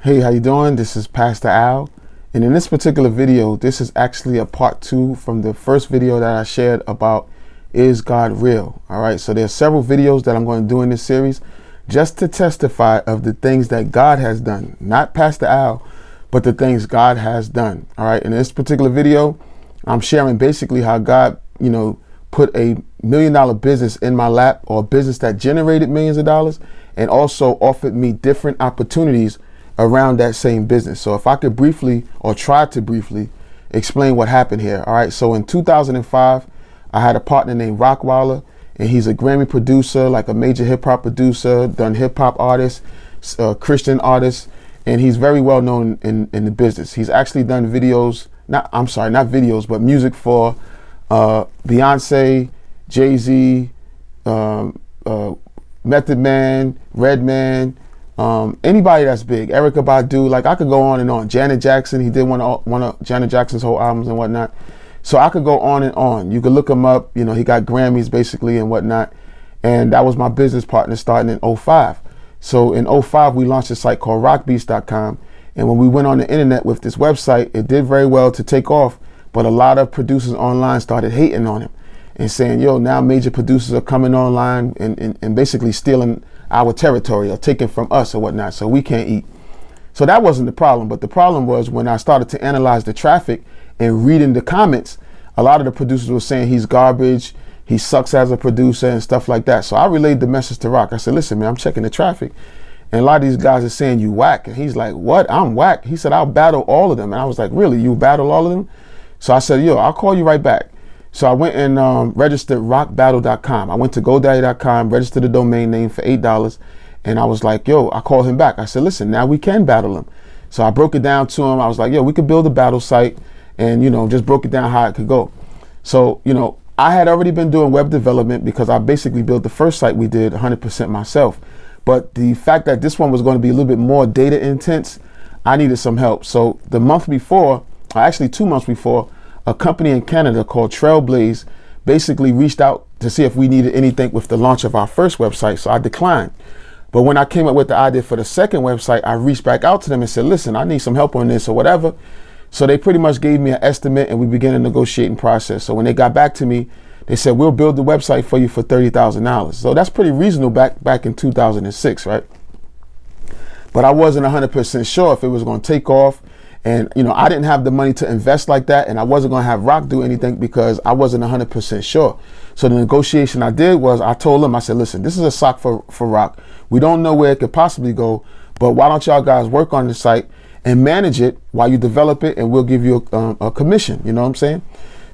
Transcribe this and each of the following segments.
Hey, how you doing? This is Pastor Al, and in this particular video, this is actually a part 2 from the first video that I shared about Is God Real? All right, so there's several videos that I'm going to do in this series just to testify of the things that God has done, not Pastor Al, but the things God has done. All right, in this particular video, I'm sharing basically how God, put a $1 million business in my lap, or a business that generated millions of dollars, and also offered me different opportunities around that same business. So if I could briefly, or try to briefly, explain what happened here. All right, so in 2005, I had a partner named Rockwilder, and he's a Grammy producer, like a major hip hop producer, done hip hop artist, Christian artist, and he's very well known in the business. He's actually done videos, not videos, but music for Beyonce, Jay-Z, Method Man, Redman, anybody that's big, Erykah Badu, like I could go on and on. Janet Jackson, he did one of Janet Jackson's whole albums and whatnot. So I could go on and on. You could look him up, he got Grammys basically and whatnot. And that was my business partner starting in 2005. So in 2005, we launched a site called rockbeast.com. And when we went on the internet with this website, it did very well to take off. But a lot of producers online started hating on him and saying, now major producers are coming online and basically stealing our territory or taking from us or whatnot, so we can't eat. So that wasn't the problem, but the problem was when I started to analyze the traffic and reading the comments, a lot of the producers were saying he's garbage, he sucks as a producer and stuff like that. So I relayed the message to Rock. I said, listen, man, I'm checking the traffic, and a lot of these guys are saying you whack. And he's like, what? I'm whack? He said, I'll battle all of them. And I was like, really? You battle all of them? So I said, I'll call you right back. So I went and registered rockbattle.com. I went to GoDaddy.com, registered the domain name for $8. And I was like, I called him back. I said, listen, now we can battle him. So I broke it down to him. I was like, we could build a battle site, and, just broke it down how it could go. So, I had already been doing web development because I basically built the first site we did 100% myself. But the fact that this one was going to be a little bit more data intense, I needed some help. So the month before, actually 2 months before, a company in Canada called Trailblaze basically reached out to see if we needed anything with the launch of our first website. So I declined. But when I came up with the idea for the second website, I reached back out to them and said, listen, I need some help on this or whatever. So they pretty much gave me an estimate, and we began a negotiating process. So when they got back to me, they said, we'll build the website for you for $30,000. So that's pretty reasonable back in 2006, right? But I wasn't 100% sure if it was going to take off. And, I didn't have the money to invest like that, and I wasn't going to have Rock do anything because I wasn't 100% sure. So the negotiation I did was I told them, I said, listen, this is a sock for Rock. We don't know where it could possibly go, but why don't y'all guys work on the site and manage it while you develop it, and we'll give you a commission. You know what I'm saying?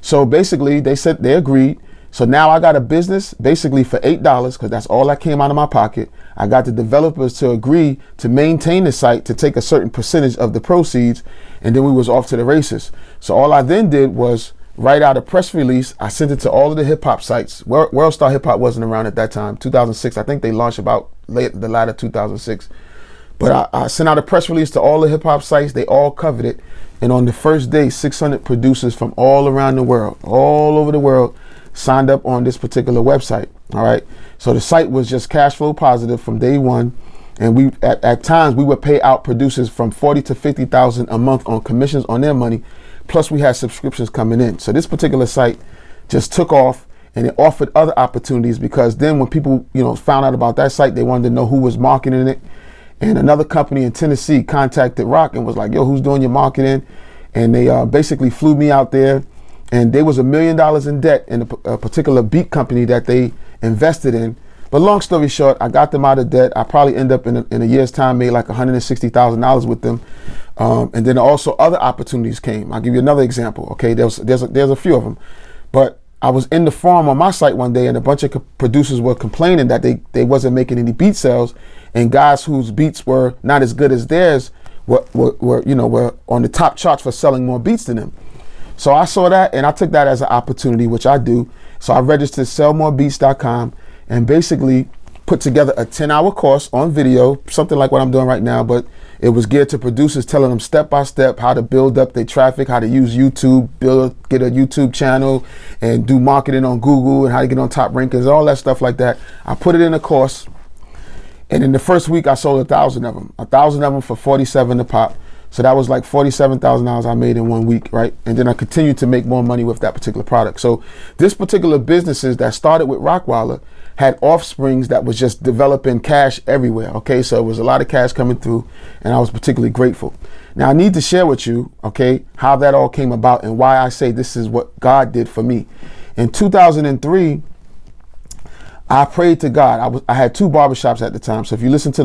So basically, they said they agreed. So now I got a business basically for $8 because that's all that came out of my pocket. I got the developers to agree to maintain the site, to take a certain percentage of the proceeds, and then we was off to the races. So all I then did was write out a press release. I sent it to all of the hip hop sites. World Star Hip Hop wasn't around at that time, 2006. I think they launched about the latter 2006. But I sent out a press release to all the hip hop sites. They all covered it. And on the first day, 600 producers from all around the world, all over the world, signed up on this particular website. All right. So the site was just cash flow positive from day one. And we at times we would pay out producers from 40 to 50,000 a month on commissions on their money. Plus we had subscriptions coming in. So this particular site just took off, and it offered other opportunities because then when people, found out about that site, they wanted to know who was marketing it. And another company in Tennessee contacted Rock and was like, who's doing your marketing? And they basically flew me out there. And there was $1 million in debt in a particular beat company that they invested in. But long story short, I got them out of debt. I probably end up in a year's time made like $160,000 with them. And then also other opportunities came. I'll give you another example. Okay, there's a few of them. But I was in the forum on my site one day, and a bunch of producers were complaining that they wasn't making any beat sales, and guys whose beats were not as good as theirs were on the top charts for selling more beats than them. So I saw that, and I took that as an opportunity, which I do. So I registered sellmorebeats.com and basically put together a 10-hour course on video, something like what I'm doing right now, but it was geared to producers, telling them step by step how to build up their traffic, how to use YouTube, get a YouTube channel, and do marketing on Google, and how to get on top rankings, all that stuff like that. I put it in a course, And in the first week, I sold 1,000 of them. 1,000 of them for $47 a pop. So that was like $47,000 I made in 1 week, right? And then I continued to make more money with that particular product. So this particular businesses that started with Rockwilder had offsprings that was just developing cash everywhere, okay? So it was a lot of cash coming through, and I was particularly grateful. Now I need to share with you, okay, how that all came about and why I say this is what God did for me. In 2003, I prayed to God. I had 2 barbershops at the time. So if you listen to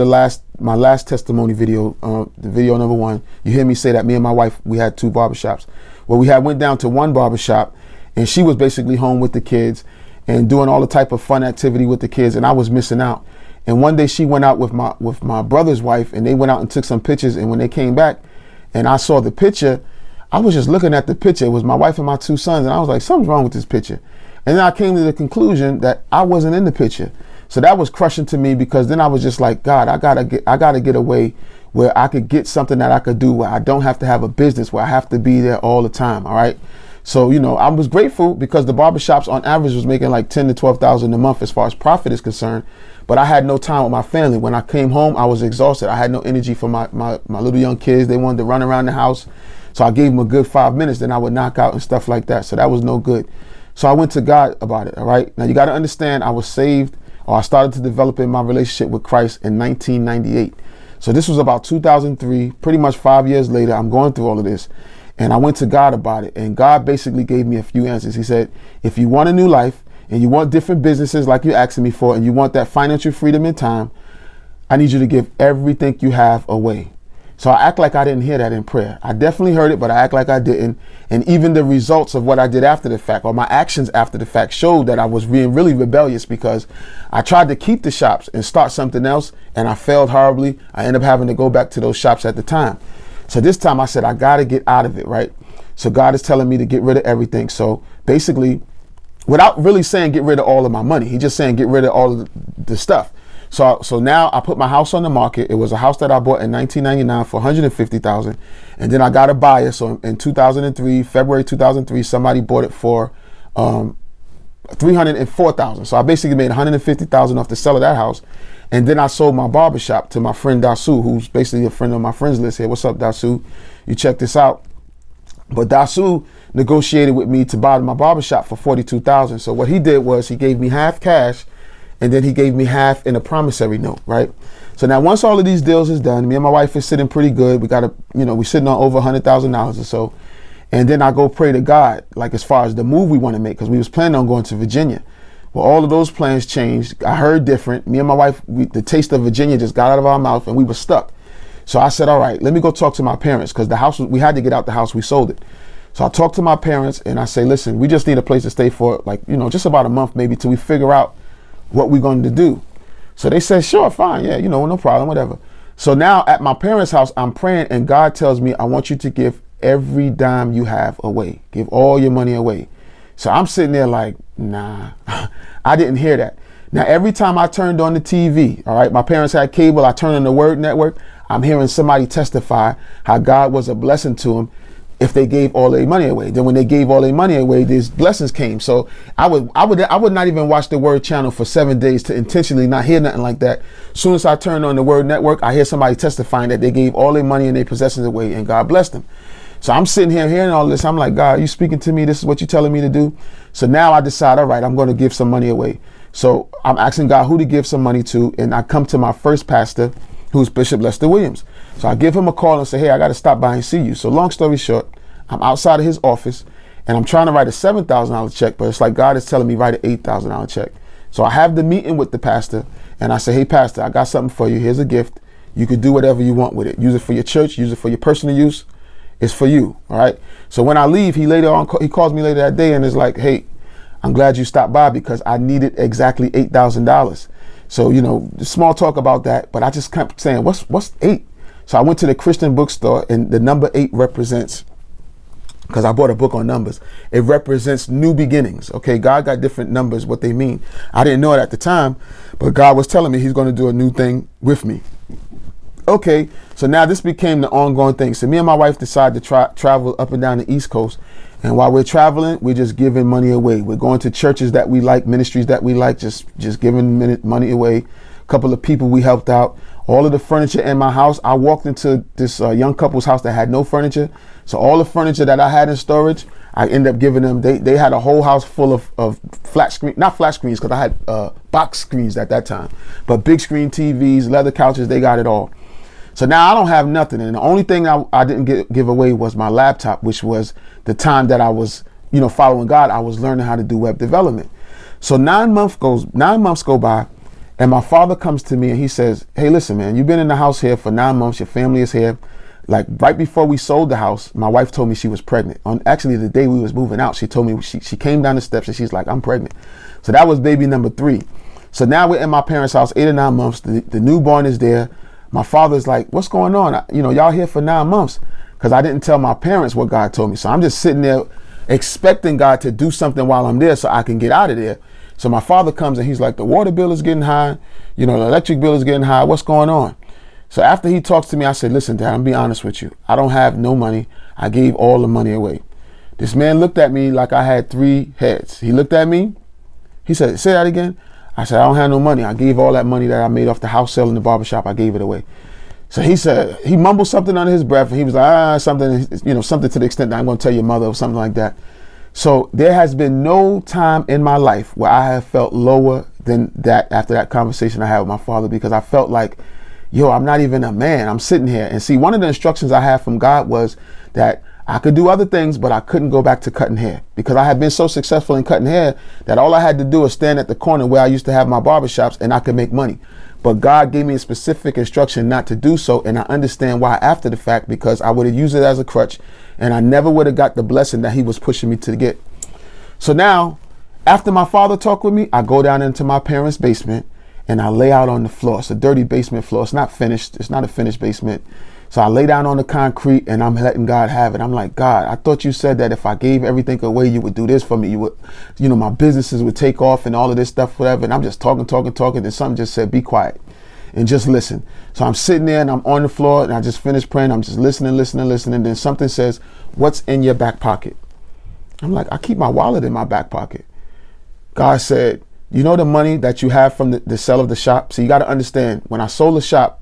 my last testimony video, the video number 1, you hear me say that me and my wife, we had 2 barbershops. Well, we went down to 1 barbershop, and she was basically home with the kids and doing all the type of fun activity with the kids, and I was missing out. And one day she went out with my brother's wife, and they went out and took some pictures. And when they came back, and I saw the picture, I was just looking at the picture. It was my wife and my 2 sons, and I was like, something's wrong with this picture. And then I came to the conclusion that I wasn't in the picture. So that was crushing to me, because then I was just like, God, I gotta get away where I could get something that I could do where I don't have to have a business, where I have to be there all the time. All right. So, I was grateful because the barbershops on average was making like $10,000 to $12,000 a month as far as profit is concerned. But I had no time with my family. When I came home, I was exhausted. I had no energy for my little young kids. They wanted to run around the house. So I gave them a good 5 minutes, then I would knock out and stuff like that. So that was no good. So I went to God about it, all right? Now you got to understand, I was saved, or I started to develop in my relationship with Christ in 1998. So this was about 2003, pretty much 5 years later. I'm going through all of this, and I went to God about it, and God basically gave me a few answers. He said, if you want a new life, and you want different businesses like you're asking me for, and you want that financial freedom and time, I need you to give everything you have away. So I act like I didn't hear that in prayer. I definitely heard it, but I act like I didn't. And even the results of what I did after the fact, or my actions after the fact, showed that I was being really rebellious, because I tried to keep the shops and start something else, and I failed horribly. I ended up having to go back to those shops at the time. So this time I said, I got to get out of it, right? So God is telling me to get rid of everything. So basically, without really saying get rid of all of my money, he's just saying get rid of all of the stuff. So now I put my house on the market. It was a house that I bought in 1999 for $150,000, and then I got a buyer. So in 2003, February 2003, somebody bought it for $304,000. So I basically made $150,000 off the sale of that house, and then I sold my barbershop to my friend Dasu, who's basically a friend on my friends list here. What's up, Dasu? You check this out. But Dasu negotiated with me to buy my barbershop for $42,000. So what he did was he gave me half cash, and then he gave me half in a promissory note, right? So now once all of these deals is done, me and my wife is sitting pretty good. We got we're sitting on over $100,000 or so. And then I go pray to God, like as far as the move we want to make, because we was planning on going to Virginia. Well, all of those plans changed. I heard different. Me and my wife, the taste of Virginia just got out of our mouth, and we were stuck. So I said, all right, let me go talk to my parents, because the house, we had to get out the house. We sold it. So I talked to my parents, and I say, listen, we just need a place to stay for just about a month, maybe, till we figure out what we're going to do. So they said, sure, fine. Yeah, no problem, whatever. So now at my parents' house, I'm praying, and God tells me, I want you to give every dime you have away. Give all your money away. So I'm sitting there like, nah, I didn't hear that. Now, every time I turned on the TV, all right, my parents had cable, I turned on the Word Network, I'm hearing somebody testify how God was a blessing to them if they gave all their money away. Then when they gave all their money away, these blessings came. So I would not even watch the Word channel for 7 days to intentionally not hear nothing like that. As soon as I turned on the Word Network, I hear somebody testifying that they gave all their money and their possessions away, and God blessed them. So I'm sitting here hearing all this. I'm like, God, are you speaking to me? This is what you're telling me to do? So now I decide, all right, I'm going to give some money away. So I'm asking God who to give some money to, and I come to my first pastor, who's Bishop Lester Williams. So I give him a call and say, hey, I got to stop by and see you. So long story short, I'm outside of his office, and I'm trying to write a $7,000 check, but it's like God is telling me write an $8,000 check. So I have the meeting with the pastor, and I say, hey, pastor, I got something for you. Here's a gift. You can do whatever you want with it. Use it for your church. Use it for your personal use. It's for you. All right. So when I leave, he calls me later that day and is like, hey, I'm glad you stopped by, because I needed exactly $8,000. So, small talk about that, but I just kept saying, what's 8? So I went to the Christian bookstore, and the number 8 represents, because I bought a book on numbers, it represents new beginnings. Okay, God got different numbers, what they mean. I didn't know it at the time, but God was telling me he's going to do a new thing with me. Okay, so now this became the ongoing thing. So me and my wife decided to travel up and down the East Coast. And while we're traveling, we're just giving money away. We're going to churches that we like, ministries that we like, just giving money away. couple of people we helped out. All of the furniture in my house, I walked into this young couple's house that had no furniture. So all the furniture that I had in storage, I ended up giving them. They had a whole house full of flat screen, not flat screens, because I had box screens at that time, but big screen TVs, leather couches, they got it all. So now I don't have nothing. And the only thing I didn't give away was my laptop, which was the time that I was, following God. I was learning how to do web development. So 9 months go by, and my father comes to me and he says, hey, listen, man, you've been in the house here for 9 months. Your family is here. Like right before we sold the house, my wife told me she was pregnant. On actually the day we was moving out, she told me she came down the steps and she's like, I'm pregnant. So that was baby number 3. So now we're in my parents' house, 8 or 9 months. The newborn is there. My father's like, what's going on? Y'all here for 9 months. Because I didn't tell my parents what God told me. So I'm just sitting there expecting God to do something while I'm there so I can get out of there. So my father comes and he's like, the water bill is getting high. The electric bill is getting high. What's going on? So after he talks to me, I said, listen, Dad, I'm being honest with you. I don't have no money. I gave all the money away. This man looked at me like I had 3 heads. He looked at me. He said, say that again. I said, I don't have no money. I gave all that money that I made off the house sale in the barbershop. I gave it away. So he said, he mumbled something under his breath and he was like, something, something to the extent that I'm going to tell your mother or something like that. So there has been no time in my life where I have felt lower than that after that conversation I had with my father, because I felt like, I'm not even a man. I'm sitting here. And see, one of the instructions I had from God was that I could do other things, but I couldn't go back to cutting hair, because I had been so successful in cutting hair that all I had to do was stand at the corner where I used to have my barbershops and I could make money. But God gave me a specific instruction not to do so. And I understand why after the fact, because I would have used it as a crutch and I never would have got the blessing that he was pushing me to get. So now, after my father talked with me, I go down into my parents' basement and I lay out on the floor. It's a dirty basement floor. It's not finished. It's not a finished basement. So I lay down on the concrete and I'm letting God have it. I'm like, God, I thought you said that if I gave everything away, you would do this for me. You would, my businesses would take off and all of this stuff, whatever. And I'm just talking. And something just said, be quiet and just listen. So I'm sitting there and I'm on the floor and I just finished praying. I'm just listening. And then something says, what's in your back pocket? I'm like, I keep my wallet in my back pocket. God said, the money that you have from the sale of the shop. So you got to understand, when I sold the shop,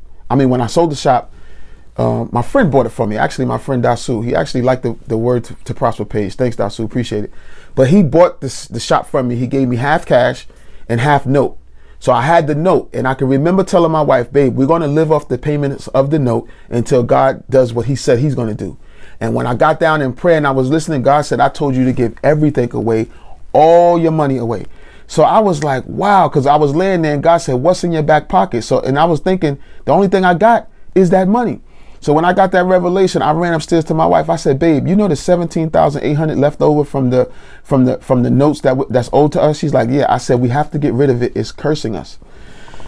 my friend bought it for me. Actually, my friend Dasu, he actually liked the Word to Prosper page. Thanks, Dasu, appreciate it. But he bought the shop from me. He gave me half cash and half note. So I had the note, and I can remember telling my wife, babe, we're going to live off the payments of the note until God does what he said he's going to do. And when I got down in prayer and I was listening, God said, I told you to give everything away, all your money away. So I was like, wow, because I was laying there and God said, what's in your back pocket? And I was thinking, the only thing I got is that money. So when I got that revelation, I ran upstairs to my wife. I said, babe, the 17,800 left over from the notes that's owed to us? She's like, yeah. I said, we have to get rid of it. It's cursing us.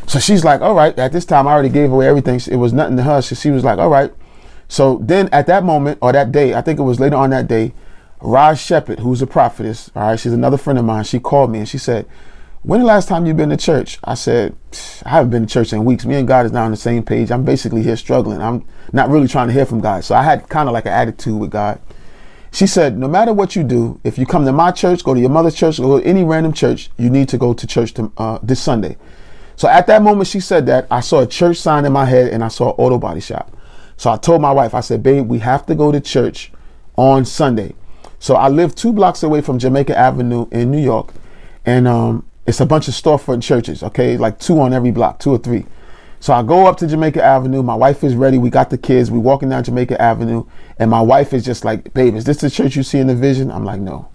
So she's like, all right. At this time, I already gave away everything. It was nothing to her. So she was like, all right. So then at that moment, or that day, I think it was later on that day, Raj Shepherd, who's a prophetess, all right, she's another friend of mine. She called me and she said, when the last time you've been to church? I said, I haven't been to church in weeks. Me and God is now on the same page. I'm basically here struggling. I'm not really trying to hear from God. So I had kind of like an attitude with God. She said, no matter what you do, if you come to my church, go to your mother's church, go to any random church, you need to go to church this Sunday. So at that moment she said that, I saw a church sign in my head and I saw an auto body shop. So I told my wife, I said, babe, we have to go to church on Sunday. So I live 2 blocks away from Jamaica Avenue in New York. And it's a bunch of storefront churches, okay? Like 2 on every block, 2 or 3. So I go up to Jamaica Avenue. My wife is ready. We got the kids. We walking down Jamaica Avenue. And my wife is just like, babe, is this the church you see in the vision? I'm like, no.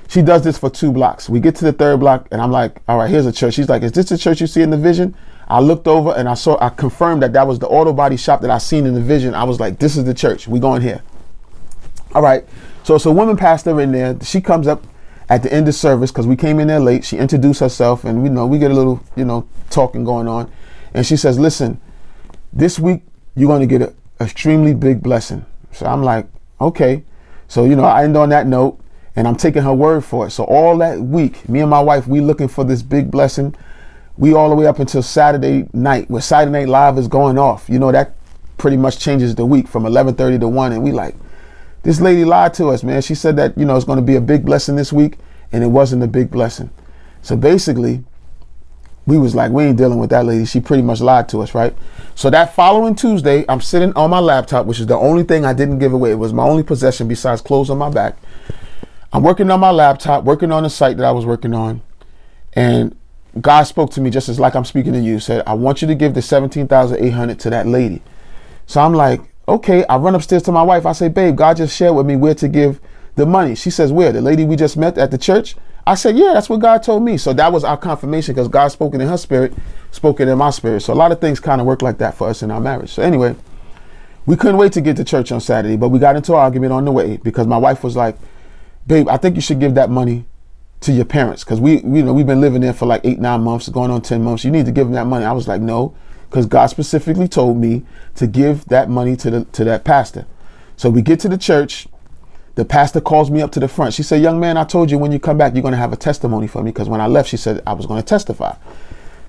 She does this for 2 blocks. We get to the 3rd block and I'm like, all right, here's a church. She's like, is this the church you see in the vision? I looked over and I confirmed that was the auto body shop that I seen in the vision. I was like, this is the church. We going here. All right. So it's a woman pastor in there. She comes up at the end of service because we came in there late. She introduced herself and we get a little, talking going on. And she says, listen, this week you're going to get an extremely big blessing. So I'm like, okay. So, I end on that note and I'm taking her word for it. So all that week, me and my wife, we looking for this big blessing. We all the way up until Saturday night where Saturday Night Live is going off. That pretty much changes the week from 11:30 to 1. And we like, this lady lied to us, man. She said that, it's going to be a big blessing this week, and it wasn't a big blessing. So basically, We was like, we ain't dealing with that lady. She pretty much lied to us, right? So that following Tuesday, I'm sitting on my laptop, which is the only thing I didn't give away. It was my only possession besides clothes on my back. I'm working on my laptop, working on the site that I was working on. And God spoke to me just as like I'm speaking to you, said, I want you to give the $17,800 to that lady. So I'm like, okay. I run upstairs to my wife. I say, babe, God just shared with me where to give the money. She says, where? The lady we just met at the church? I said, yeah, that's what God told me. So that was our confirmation, because God spoke in her spirit, spoken in my spirit. So a lot of things kind of work like that for us in our marriage. So anyway, we couldn't wait to get to church on Saturday, but we got into an argument on the way because my wife was like, babe, I think you should give that money to your parents, because we've been living there for like 8-9 months, going on 10 months. You need to give them that money. I was like, no, because God specifically told me to give that money to that pastor. So we get to the church. The pastor calls me up to the front. She said, young man, I told you when you come back, you're going to have a testimony for me, because when I left, she said I was going to testify.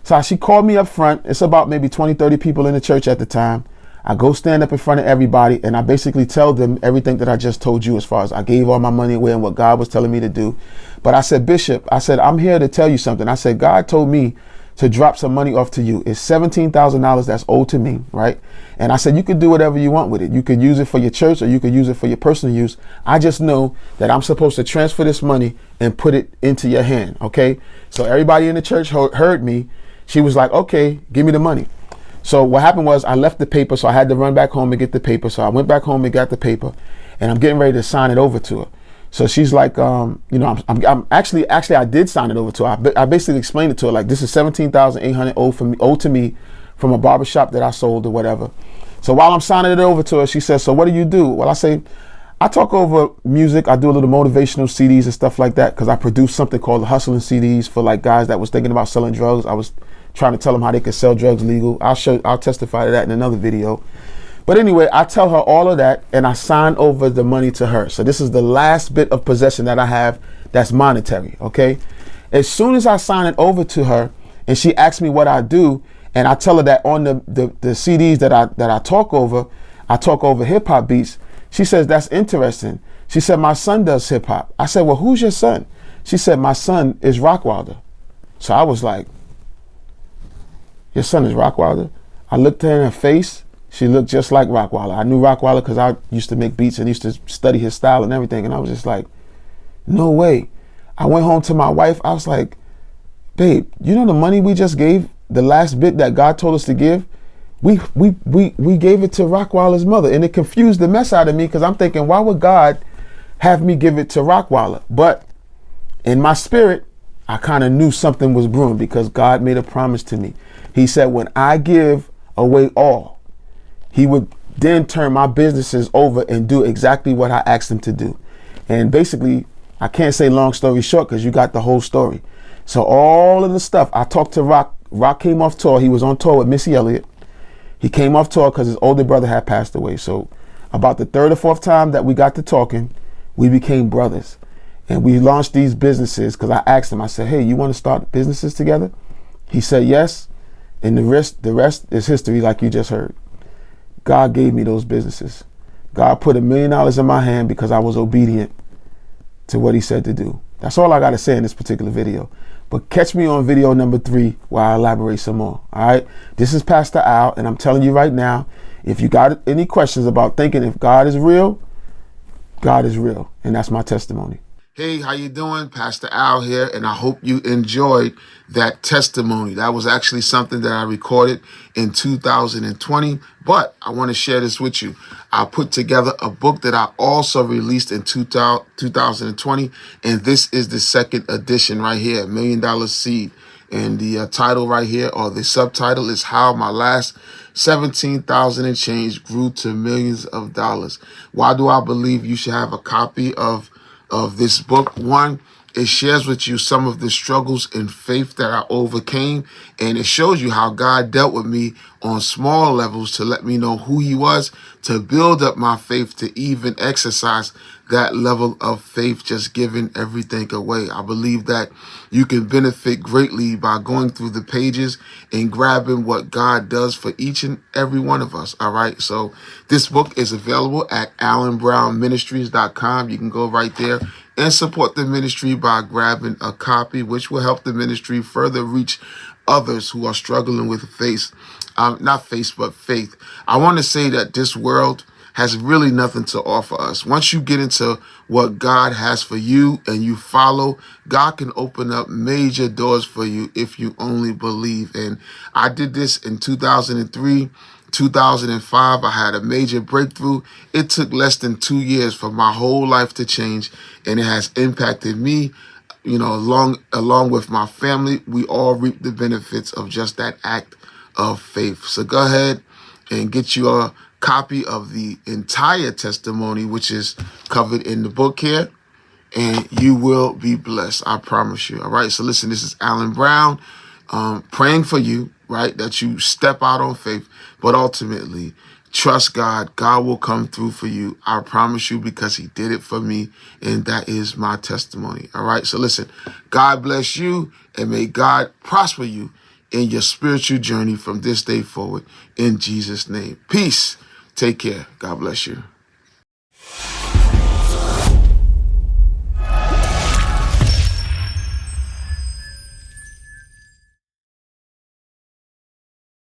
So she called me up front. It's about maybe 20, 30 people in the church at the time. I go stand up in front of everybody, and I basically tell them everything that I just told you, as far as I gave all my money away and what God was telling me to do. But I said, Bishop, I said, I'm here to tell you something. I said, God told me to drop some money off to you. It's $17,000 that's owed to me, right? And I said, you could do whatever you want with it. You could use it for your church, or you could use it for your personal use. I just know that I'm supposed to transfer this money and put it into your hand, okay? So everybody in the church heard me. She was like, okay, give me the money. So what happened was I left the paper, so I had to run back home and get the paper. So I went back home and got the paper, and I'm getting ready to sign it over to her. So she's like, I'm actually I did sign it over to her. I basically explained it to her, like, this is $17,800 owed to me from a barbershop that I sold or whatever. So while I'm signing it over to her, she says, so what do you do? Well, I say, I talk over music. I do a little motivational CDs and stuff like that, because I produced something called the Hustling CDs for like guys that was thinking about selling drugs. I was trying to tell them how they could sell drugs legal. I'll testify to that in another video. But anyway, I tell her all of that, and I sign over the money to her. So this is the last bit of possession that I have that's monetary, okay? As soon as I sign it over to her, and she asks me what I do, and I tell her that on the CDs that I talk over hip hop beats, she says, that's interesting. She said, my son does hip hop. I said, well, who's your son? She said, my son is Rockwilder. So I was like, your son is Rockwilder? I looked at her in her face. She looked just like Rockwilder. I knew Rockwilder because I used to make beats and used to study his style and everything. And I was just like, no way. I went home to my wife. I was like, babe, you know the money we just gave, the last bit that God told us to give? We gave it to Rockwilder's mother. And it confused the mess out of me, because I'm thinking, why would God have me give it to Rockwilder? But in my spirit, I kind of knew something was brewing, because God made a promise to me. He said, when I give away all, he would then turn my businesses over and do exactly what I asked him to do. And basically, I can't say long story short, because you got the whole story. So all of the stuff, I talked to Rock. Rock came off tour. He was on tour with Missy Elliott. He came off tour because his older brother had passed away. So about the third or fourth time that we got to talking, we became brothers. And we launched these businesses, because I asked him, I said, hey, you want to start businesses together? He said yes. And the rest is history, like you just heard. God gave me those businesses. God put $1 million in my hand because I was obedient to what he said to do. That's all I got to say in this particular video. But catch me on video number 3 where I elaborate some more. All right. This is Pastor Al, and I'm telling you right now, if you got any questions about thinking if God is real, God is real. And that's my testimony. Hey, how you doing? Pastor Al here, and I hope you enjoyed that testimony. That was actually something that I recorded in 2020, but I want to share this with you. I put together a book that I also released in 2020, and this is the second edition right here, $1 Million Seed. And the title right here, or the subtitle, is How My Last 17,000 and Change Grew to Millions of Dollars. Why do I believe you should have a copy of this book? One, it shares with you some of the struggles in faith that I overcame, and it shows you how God dealt with me on small levels to let me know who he was, to build up my faith, to even exercise that level of faith, just giving everything away. I believe that you can benefit greatly by going through the pages and grabbing what God does for each and every one of us. All right. So this book is available at allenbrownministries.com. You can go right there and support the ministry by grabbing a copy, which will help the ministry further reach others who are struggling with faith. But faith. I want to say that this world has really nothing to offer us. Once you get into what God has for you and you follow, God can open up major doors for you if you only believe. And I did this in 2003. 2005, I had a major breakthrough. It took less than 2 years for my whole life to change, and it has impacted me. Along with my family, we all reap the benefits of just that act of faith. So go ahead and get your copy of the entire testimony, which is covered in the book here, and you will be blessed. I promise you. All right. So listen, this is Allen Brown, praying for you, right? That you step out on faith, but ultimately trust God. God will come through for you. I promise you, because he did it for me. And that is my testimony. All right. So listen, God bless you, and may God prosper you in your spiritual journey from this day forward, in Jesus' name. Peace. Take care. God bless you.